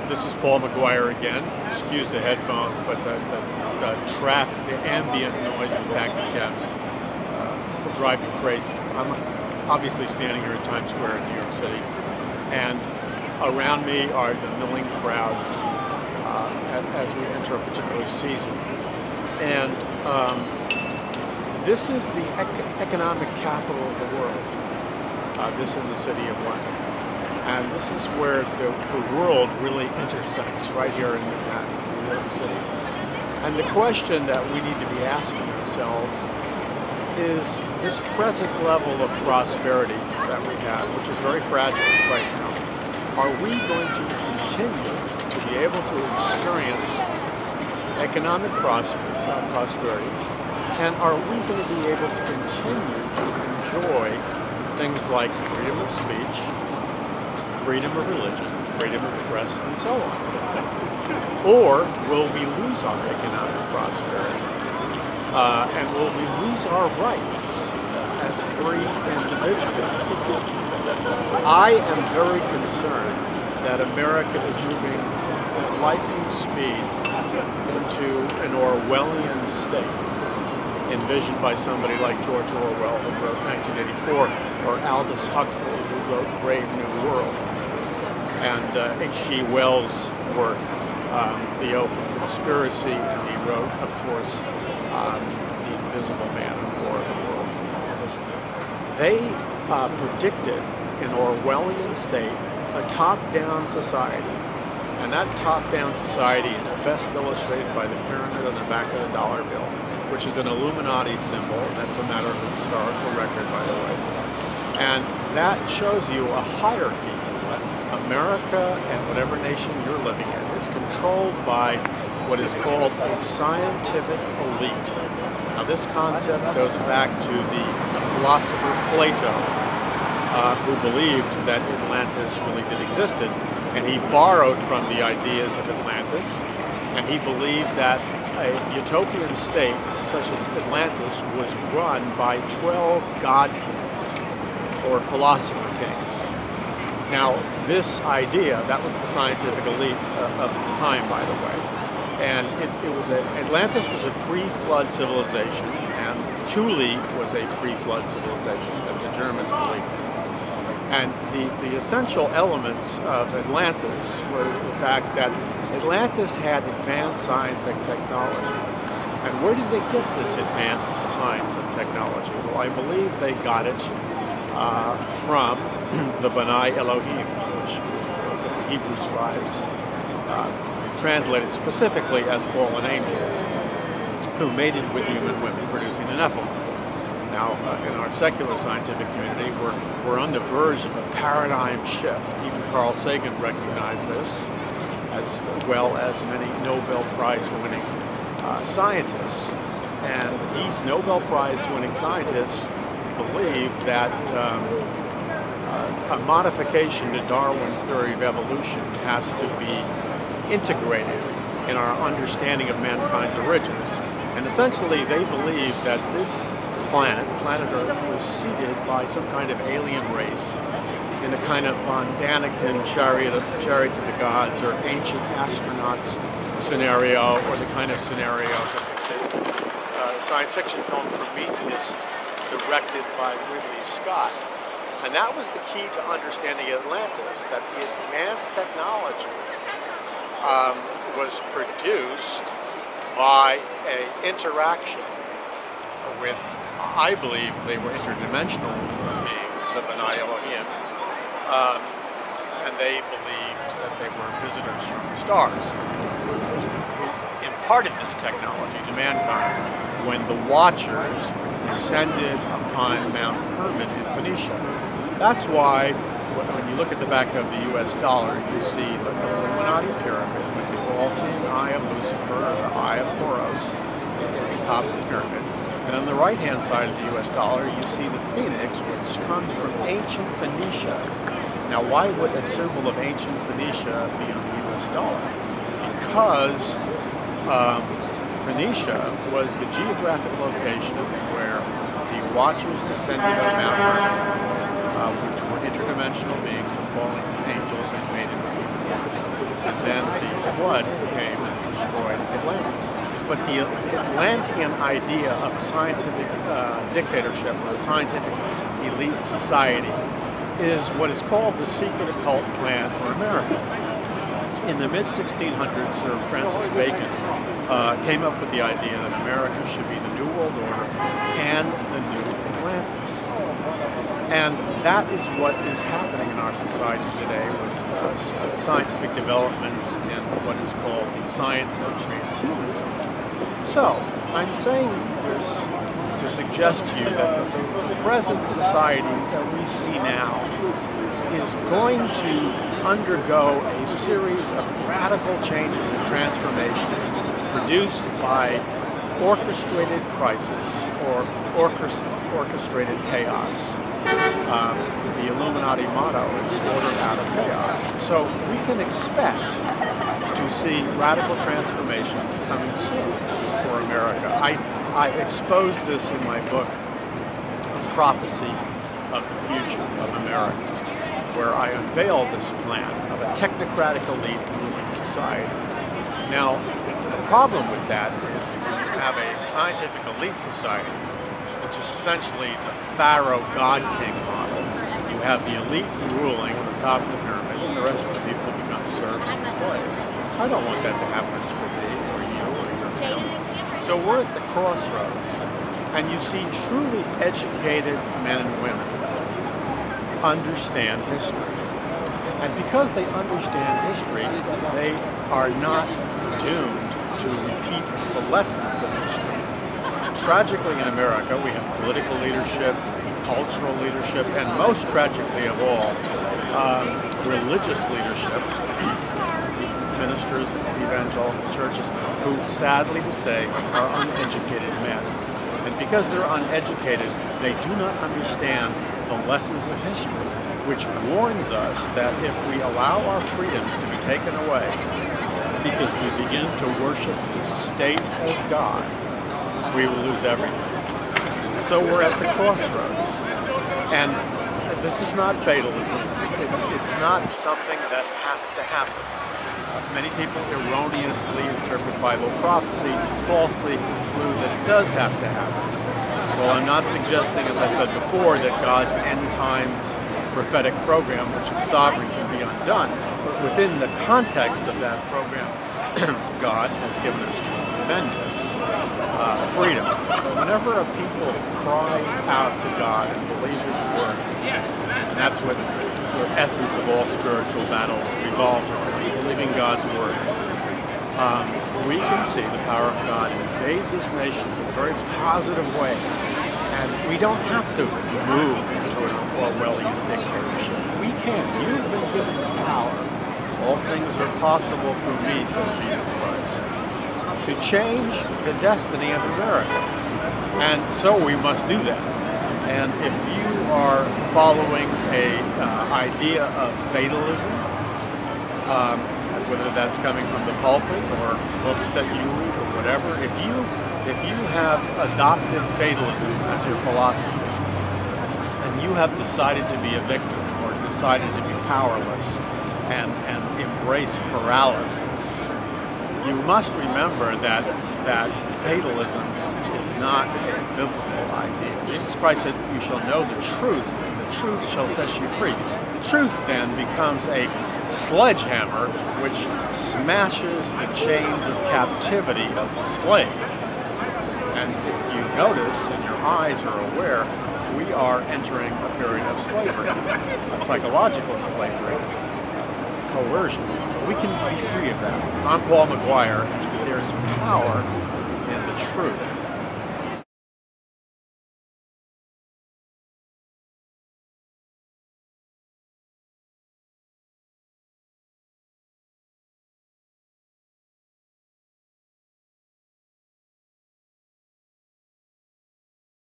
This is Paul McGuire again. Excuse the headphones, but the traffic, the ambient noise of the taxi cabs will drive you crazy. I'm obviously standing here in Times Square in New York City, and around me are the milling crowds as we enter a particular season. And this is the economic capital of the world. This is the city of London. And this is where the world really intersects, right here in Manhattan, New York City. And the question that we need to be asking ourselves is this present level of prosperity that we have, which is very fragile right now, are we going to continue to be able to experience economic prosperity? And are we going to be able to continue to enjoy things like freedom of speech, freedom of religion, freedom of the press, and so on? Or will we lose our economic prosperity? And will we lose our rights as free individuals? I am very concerned that America is moving at lightning speed into an Orwellian state, envisioned by somebody like George Orwell, who wrote 1984, or Aldous Huxley, who wrote Brave New World, and H.G. Wells' work, The Open Conspiracy, and he wrote, of course, The Invisible Man and War of the Worlds. They predicted an Orwellian state, a top-down society, and that top-down society is best illustrated by the pyramid on the back of the dollar bill, which is an Illuminati symbol. That's a matter of historical record, by the way. And that shows you a hierarchy. America, and whatever nation you're living in, is controlled by what is called a scientific elite. Now, this concept goes back to the philosopher Plato, who believed that Atlantis really did exist, and he borrowed from the ideas of Atlantis, and he believed that a utopian state such as Atlantis was run by 12 god kings, or philosopher kings. Now, this idea, that was the scientific elite of its time, by the way, and Atlantis was a pre-flood civilization, and Thule was a pre-flood civilization that the Germans believed in. And the essential elements of Atlantis was the fact that Atlantis had advanced science and technology. And where did they get this advanced science and technology? Well, I believe they got it from the B'nai Elohim, which is what the Hebrew scribes translated specifically as fallen angels, who mated with human women, producing the Nephilim. Now, in our secular scientific community, we're on the verge of a paradigm shift. Even Carl Sagan recognized this, as well as many Nobel Prize-winning scientists. And these Nobel Prize-winning scientists believe that a modification to Darwin's theory of evolution has to be integrated in our understanding of mankind's origins. And essentially, they believe that this planet Earth, was seeded by some kind of alien race in a kind of Von Daniken Chariots of the Gods, or ancient astronauts scenario, or the kind of scenario depicted in the science fiction film Prometheus, directed by Ridley Scott. And that was the key to understanding Atlantis, that the advanced technology was produced by an interaction with, I believe they were interdimensional beings, the B'nai Elohim, and they believed that they were visitors from the stars, who imparted this technology to mankind when the Watchers descended upon Mount Hermon in Phoenicia. That's why, when you look at the back of the US dollar, you see the Illuminati pyramid, with the all-seeing eye of Lucifer, or the eye of Horus, at the top of the pyramid. And on the right-hand side of the US dollar, you see the phoenix, which comes from ancient Phoenicia. Now, why would a symbol of ancient Phoenicia be on the US dollar? Because Phoenicia was the geographic location where the Watchers descended on Mount Hermon, which were interdimensional beings, or fallen angels, and mated with human women. And then flood came and destroyed Atlantis. But the Atlantean idea of a scientific dictatorship or a scientific elite society is what is called the secret occult plan for America. In the mid-1600s, Sir Francis Bacon came up with the idea that America should be the New World Order and the New Atlantis. And that is what is happening in our society today with scientific developments in what is called the science of transhumanism. So, I'm saying this to suggest to you that the present society that we see now is going to undergo a series of radical changes and transformation produced by orchestrated crisis or orchestrated chaos. The Illuminati motto is order out of chaos. So we can expect to see radical transformations coming soon for America. I expose this in my book, A Prophecy of the Future of America, where I unveil this plan of a technocratic elite ruling society. Now, the problem with that is when you have a scientific elite society, which is essentially the Pharaoh God-King model. You have the elite ruling on the top of the pyramid, and the rest of the people become serfs and slaves. I don't want that to happen to me or you or your family. So we're at the crossroads, and you see truly educated men and women understand history. And because they understand history, they are not doomed to repeat the lessons of history. Tragically in America, we have political leadership, cultural leadership, and most tragically of all, religious leadership, ministers in evangelical churches, who, sadly to say, are uneducated men. And because they're uneducated, they do not understand the lessons of history, which warns us that if we allow our freedoms to be taken away because we begin to worship the state of God, we will lose everything. And so we're at the crossroads. And this is not fatalism. It's not something that has to happen. Many people erroneously interpret Bible prophecy to falsely conclude that it does have to happen. Well, I'm not suggesting, as I said before, that God's end times prophetic program, which is sovereign, can be undone. But within the context of that program, God has given us tremendous freedom. Whenever a people cry out to God and believe His word, and that's what the essence of all spiritual battles revolves around, believing God's word, we can see the power of God invade this nation in a very positive way. And we don't have to move into an Orwellian dictatorship. We can. You've been given the power. All things are possible through me, said Jesus Christ, to change the destiny of America. And so we must do that. And if you are following an idea of fatalism, whether that's coming from the pulpit or books that you read or whatever, if you have adopted fatalism as your philosophy, and you have decided to be a victim or decided to be powerless and embrace paralysis, you must remember that fatalism is not a biblical idea. Jesus Christ said, "You shall know the truth, and the truth shall set you free." The truth then becomes a sledgehammer which smashes the chains of captivity of the slave. And if you notice and your eyes are aware, we are entering a period of slavery, a psychological slavery, coercion. But we can be free of that. I'm Paul McGuire, and there's power in the truth.